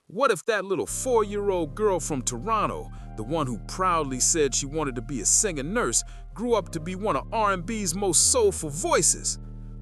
What if that little 4-year-old girl from Toronto, the one who proudly said she wanted to be a singer-nurse, grew up to be one of R&B's most soulful voices?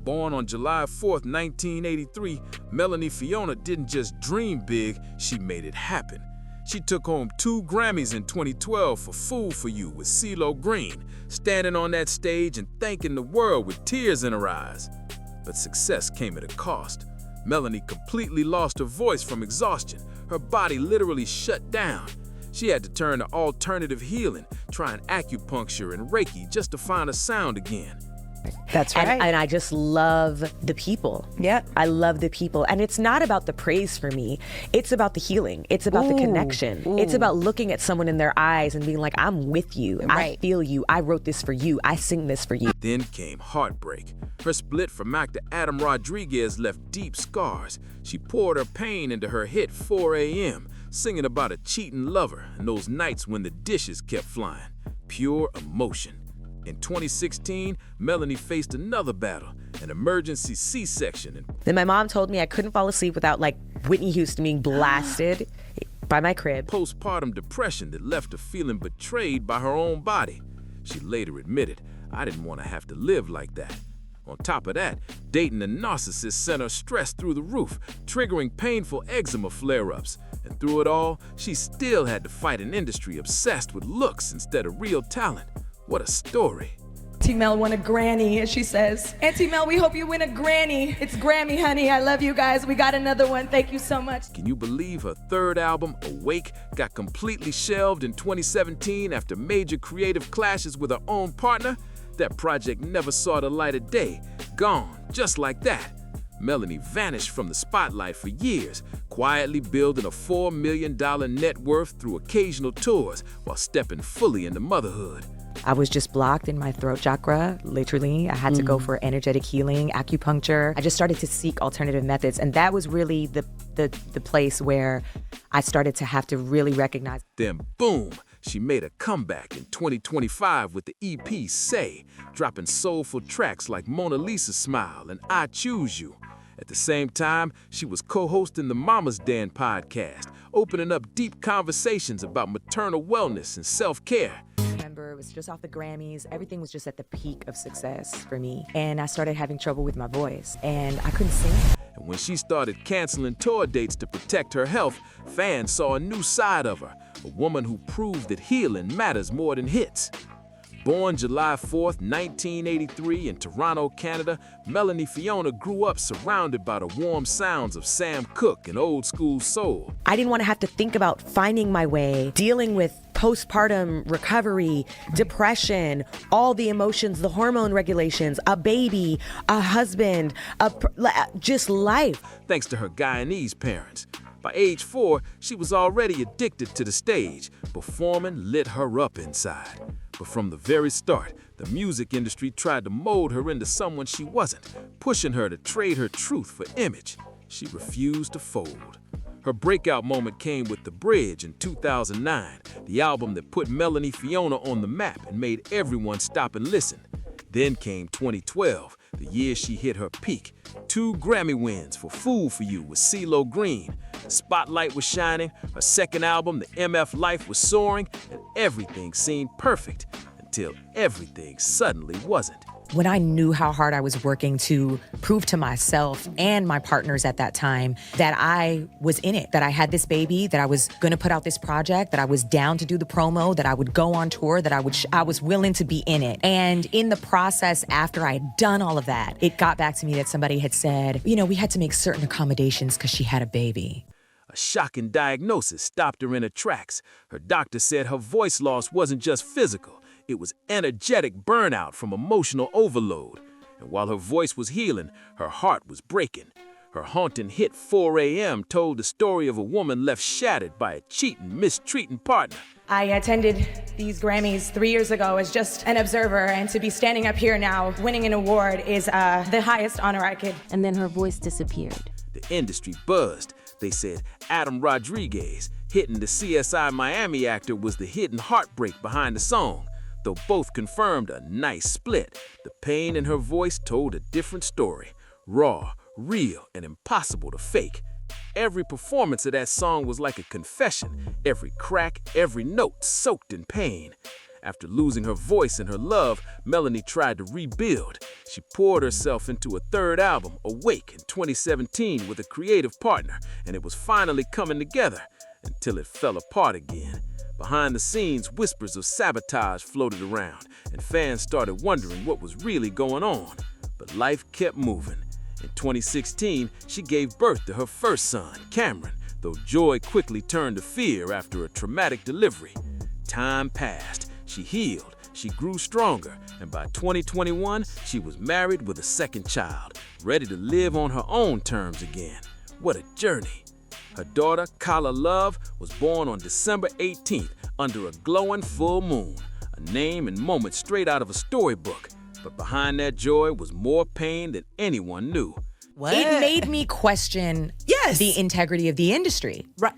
Born on July 4th, 1983, Melanie Fiona didn't just dream big, she made it happen. She took home 2 Grammys in 2012 for Fool for You with CeeLo Green, standing on that stage and thanking the world with tears in her eyes. But success came at a cost. Melanie completely lost her voice from exhaustion. Her body literally shut down. She had to turn to alternative healing, trying acupuncture and Reiki just to find a sound again. That's right. And I just love the people. Yeah. I love the people. And it's not about the praise for me. It's about the healing. It's about the connection. It's about looking at someone in their eyes and being like, I'm with you. I feel you. I wrote this for you. I sing this for you. Then came Heartbreak. Her split from actor Adam Rodriguez left deep scars. She poured her pain into her hit 4 a.m., singing about a cheating lover and those nights when the dishes kept flying. Pure emotion. In 2016, Melanie faced another battle, an emergency C-section. Then my mom told me I couldn't fall asleep without Whitney Houston being blasted by my crib. Postpartum depression that left her feeling betrayed by her own body. She later admitted, I didn't want to have to live like that. On top of that, dating a narcissist sent her stress through the roof, triggering painful eczema flare-ups. And through it all, she still had to fight an industry obsessed with looks instead of real talent. What a story. Auntie Mel won a Granny, as she says. Auntie Mel, we hope you win a Granny. It's Grammy, honey. I love you guys. We got another one. Thank you so much. Can you believe her third album, Awake, got completely shelved in 2017 after major creative clashes with her own partner? That project never saw the light of day. Gone, just like that. Melanie vanished from the spotlight for years, quietly building a $4 million net worth through occasional tours while stepping fully into motherhood. I was just blocked in my throat chakra, literally. I had to go for energetic healing, acupuncture. I just started to seek alternative methods, and that was really the place where I started to have to really recognize. Then boom, she made a comeback in 2025 with the EP Say, dropping soulful tracks like Mona Lisa Smile and I Choose You. At the same time, she was co-hosting the Mama's Den podcast, opening up deep conversations about maternal wellness and self-care. Remember, it was just off the Grammys. Everything was just at the peak of success for me. And I started having trouble with my voice, and I couldn't sing. And when she started canceling tour dates to protect her health, fans saw a new side of her, a woman who proved that healing matters more than hits. Born July 4th, 1983 in Toronto, Canada, Melanie Fiona grew up surrounded by the warm sounds of Sam Cooke and old school soul. I didn't want to have to think about finding my way, dealing with postpartum recovery, depression, all the emotions, the hormone regulations, a baby, a husband, just life. Thanks to her Guyanese parents. By age 4, she was already addicted to the stage. Performing lit her up inside. But from the very start, the music industry tried to mold her into someone she wasn't, pushing her to trade her truth for image. She refused to fold. Her breakout moment came with The Bridge in 2009, the album that put Melanie Fiona on the map and made everyone stop and listen. Then came 2012, the year she hit her peak. 2 Grammy wins for Fool for You with CeeLo Green. The spotlight was shining, her second album, The MF Life, was soaring, and everything seemed perfect until everything suddenly wasn't. When I knew how hard I was working to prove to myself and my partners at that time that I was in it, that I had this baby, that I was gonna put out this project, that I was down to do the promo, that I would go on tour, that I was willing to be in it. And in the process, after I had done all of that, it got back to me that somebody had said, we had to make certain accommodations because she had a baby. A shocking diagnosis stopped her in her tracks. Her doctor said her voice loss wasn't just physical. It was energetic burnout from emotional overload. And while her voice was healing, her heart was breaking. Her haunting hit 4 a.m. told the story of a woman left shattered by a cheating, mistreating partner. I attended these Grammys 3 years ago as just an observer, and to be standing up here now winning an award is the highest honor I could. And then her voice disappeared. The industry buzzed. They said Adam Rodriguez, hitting the CSI Miami actor, was the hidden heartbreak behind the song. Though both confirmed a nice split, the pain in her voice told a different story. Raw, real, and impossible to fake. Every performance of that song was like a confession, every crack, every note soaked in pain. After losing her voice and her love, Melanie tried to rebuild. She poured herself into a third album, Awake, in 2017 with a creative partner, and it was finally coming together until it fell apart again. Behind the scenes, whispers of sabotage floated around, and fans started wondering what was really going on. But life kept moving. In 2016, she gave birth to her first son, Cameron, though joy quickly turned to fear after a traumatic delivery. Time passed. She healed, she grew stronger, and by 2021, she was married with a second child, ready to live on her own terms again. What a journey. Her daughter, Kala Love, was born on December 18th under a glowing full moon, a name and moment straight out of a storybook. But behind that joy was more pain than anyone knew. What? It made me question the integrity of the industry. Right.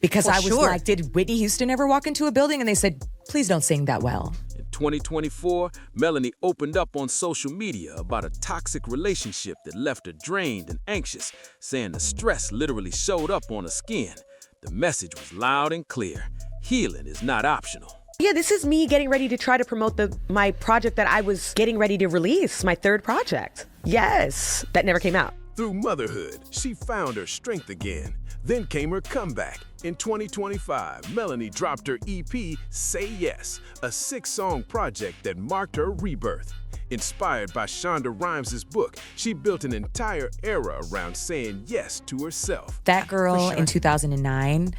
Because I was like, did Whitney Houston ever walk into a building? And they said, please don't sing that well. In 2024, Melanie opened up on social media about a toxic relationship that left her drained and anxious, saying the stress literally showed up on her skin. The message was loud and clear. Healing is not optional. Yeah, this is me getting ready to try to promote my project that I was getting ready to release, my third project. Yes, that never came out. Through motherhood, she found her strength again. Then came her comeback. In 2025, Melanie dropped her EP, Say Yes, a 6-song project that marked her rebirth. Inspired by Shonda Rhimes' book, she built an entire era around saying yes to herself. That girl in 2009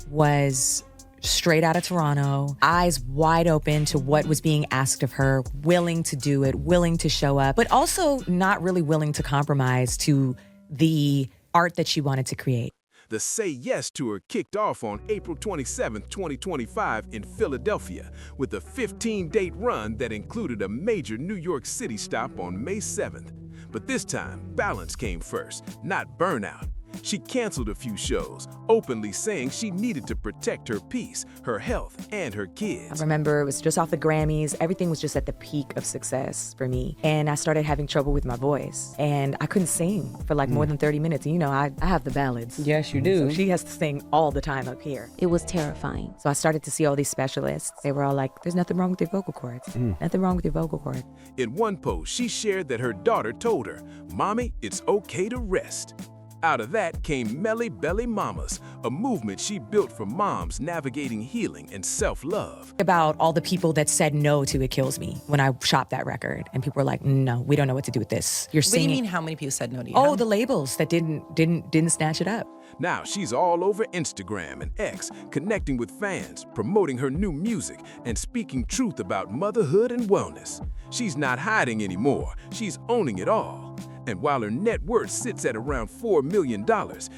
was straight out of Toronto, eyes wide open to what was being asked of her, willing to do it, willing to show up, but also not really willing to compromise to the art that she wanted to create. The Say Yes tour kicked off on April 27, 2025 in Philadelphia with a 15-date run that included a major New York City stop on May 7th. But this time, balance came first, not burnout. She canceled a few shows, openly saying she needed to protect her peace, her health, and her kids. I remember it was just off the Grammys. Everything was just at the peak of success for me. And I started having trouble with my voice. And I couldn't sing for like more than 30 minutes. And you know, I have the ballads. Yes, you do. So she has to sing all the time up here. It was terrifying. So I started to see all these specialists. They were all like, there's nothing wrong with your vocal cords. Nothing wrong with your vocal cords. In one post, she shared that her daughter told her, "Mommy, it's okay to rest." Out of that came Melly Belly Mamas, a movement she built for moms navigating healing and self-love. About all the people that said no to It Kills Me when I shot that record. And people were like, no, we don't know what to do with this. You're singing. What do you mean how many people said no to you? Oh, the labels that didn't snatch it up. Now she's all over Instagram and X, connecting with fans, promoting her new music, and speaking truth about motherhood and wellness. She's not hiding anymore, she's owning it all. And while her net worth sits at around $4 million,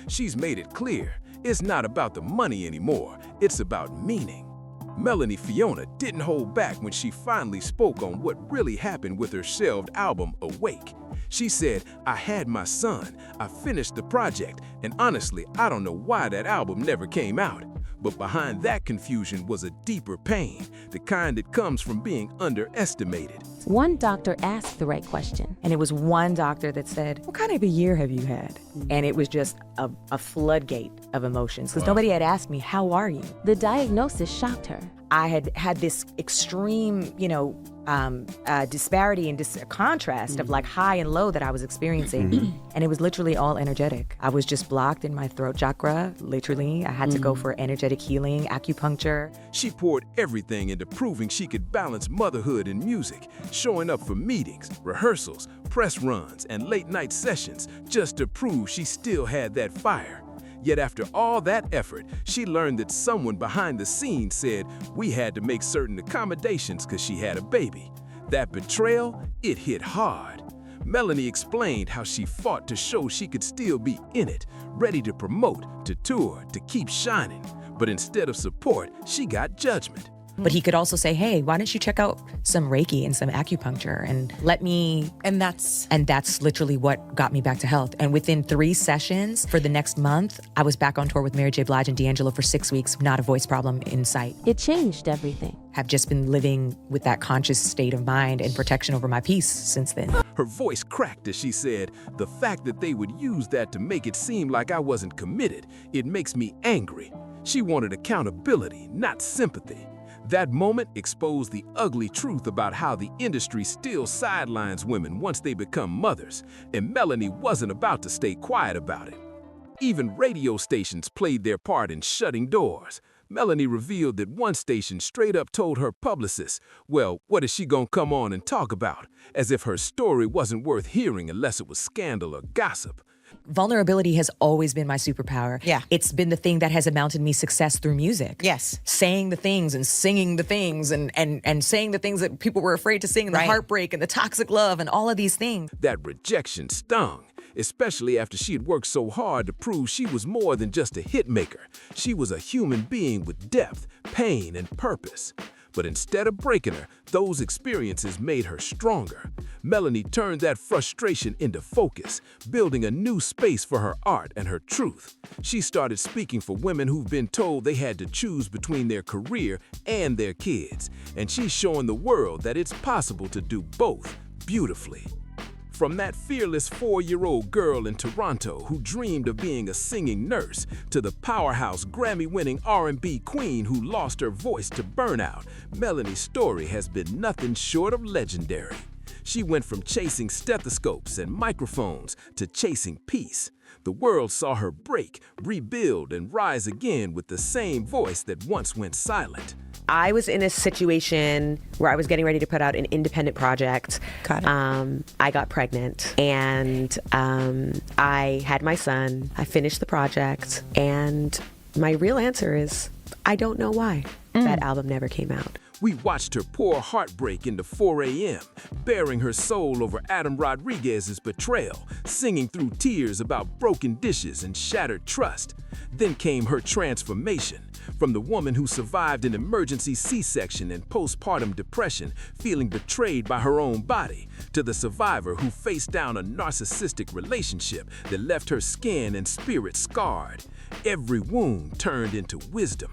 she's made it clear, it's not about the money anymore, it's about meaning. Melanie Fiona didn't hold back when she finally spoke on what really happened with her shelved album, Awake. She said, "I had my son, I finished the project, and honestly, I don't know why that album never came out. But behind that confusion was a deeper pain, the kind that comes from being underestimated." One doctor asked the right question. And it was one doctor that said, what kind of a year have you had? And it was just a floodgate of emotions because nobody had asked me, how are you? The diagnosis shocked her. I had this extreme, disparity and contrast of like high and low that I was experiencing. And it was literally all energetic. I was just blocked in my throat chakra, literally. I had to go for energetic healing, acupuncture. She poured everything into proving she could balance motherhood and music, showing up for meetings, rehearsals, press runs, and late-night sessions just to prove she still had that fire. Yet after all that effort, she learned that someone behind the scenes said we had to make certain accommodations because she had a baby. That betrayal, it hit hard. Melanie explained how she fought to show she could still be in it, ready to promote, to tour, to keep shining. But instead of support, she got judgment. But he could also say, hey, why don't you check out some Reiki and some acupuncture and let me... And that's literally what got me back to health. And within 3 sessions for the next month, I was back on tour with Mary J. Blige and D'Angelo for 6 weeks, not a voice problem in sight. It changed everything. Have just been living with that conscious state of mind and protection over my peace since then. Her voice cracked as she said, "The fact that they would use that to make it seem like I wasn't committed, it makes me angry." She wanted accountability, not sympathy. That moment exposed the ugly truth about how the industry still sidelines women once they become mothers, and Melanie wasn't about to stay quiet about it. Even radio stations played their part in shutting doors. Melanie revealed that one station straight up told her publicist, well, what is she gonna come on and talk about? As if her story wasn't worth hearing unless it was scandal or gossip. Vulnerability has always been my superpower. Yeah. It's been the thing that has amounted me success through music. Yes. Saying the things and singing the things and saying the things that people were afraid to sing, and the heartbreak and the toxic love and all of these things. That rejection stung, especially after she had worked so hard to prove she was more than just a hit maker. She was a human being with depth, pain, and purpose. But instead of breaking her, those experiences made her stronger. Melanie turned that frustration into focus, building a new space for her art and her truth. She started speaking for women who've been told they had to choose between their career and their kids. And she's showing the world that it's possible to do both beautifully. From that fearless 4-year-old girl in Toronto who dreamed of being a singing nurse to the powerhouse Grammy-winning R&B queen who lost her voice to Burnout, Melanie's story has been nothing short of legendary. She went from chasing stethoscopes and microphones to chasing peace. The world saw her break, rebuild, and rise again with the same voice that once went silent. I was in a situation where I was getting ready to put out an independent project. Got it. I got pregnant and I had my son. I finished the project, and my real answer is I don't know why that album never came out. We watched her pour heartbreak into 4 a.m., bearing her soul over Adam Rodriguez's betrayal, singing through tears about broken dishes and shattered trust. Then came her transformation. From the woman who survived an emergency C-section and postpartum depression, feeling betrayed by her own body, to the survivor who faced down a narcissistic relationship that left her skin and spirit scarred. Every wound turned into wisdom.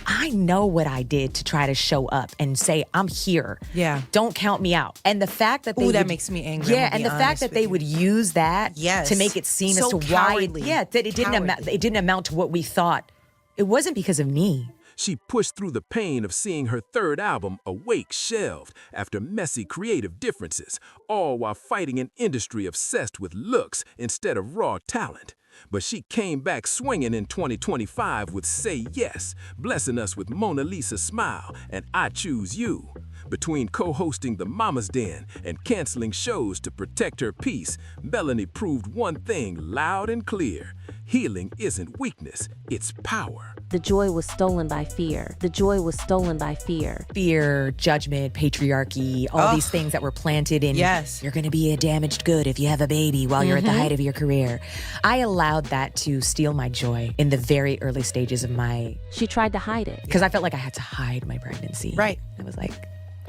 I know what I did to try to show up and say, I'm here. Yeah. Don't count me out. And the fact that that makes me angry. Yeah, and the fact that they would use that to make it seem So as to cowardly. why that it didn't amount to what we thought. It wasn't because of me. She pushed through the pain of seeing her third album, Awake, shelved after messy creative differences, all while fighting an industry obsessed with looks instead of raw talent. But she came back swinging in 2025 with Say Yes, blessing us with Mona Lisa Smile and I Choose You. Between co-hosting The Mama's Den and canceling shows to protect her peace, Melanie proved one thing loud and clear. Healing isn't weakness, it's power. The joy was stolen by fear. The joy was stolen by fear. Fear, judgment, patriarchy, all these things that were planted in. Yes. You're going to be a damaged good if you have a baby while you're at the height of your career. I allowed that to steal my joy in the very early stages of my... She tried to hide it. Because I felt like I had to hide my pregnancy. Right. I was like,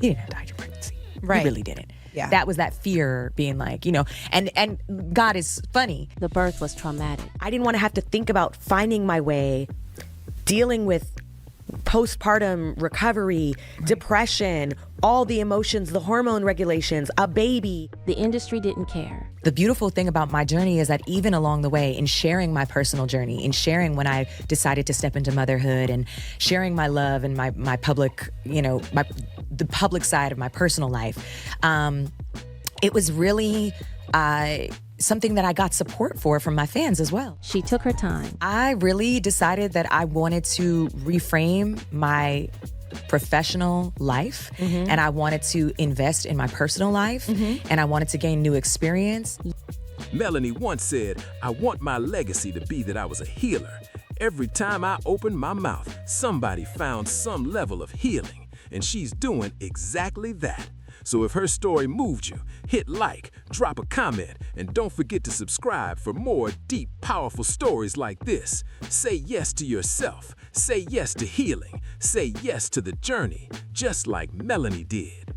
you didn't have to hide your pregnancy. Right. You really didn't. Yeah. That was that fear being like, and God is funny. The birth was traumatic. I didn't want to have to think about finding my way, dealing with postpartum recovery, depression, all the emotions, the hormone regulations, a baby. The industry didn't care. The beautiful thing about my journey is that even along the way, in sharing my personal journey, in sharing when I decided to step into motherhood, and sharing my love and my public, the public side of my personal life, it was really something that I got support from my fans as well. She took her time. I really decided that I wanted to reframe my professional life, and I wanted to invest in my personal life, and I wanted to gain new experience. Melanie once said, "I want my legacy to be that I was a healer. Every time I opened my mouth, somebody found some level of healing." And she's doing exactly that. So if her story moved you, hit like, drop a comment, and don't forget to subscribe for more deep, powerful stories like this. Say yes to yourself. Say yes to healing. Say yes to the journey, just like Melanie did.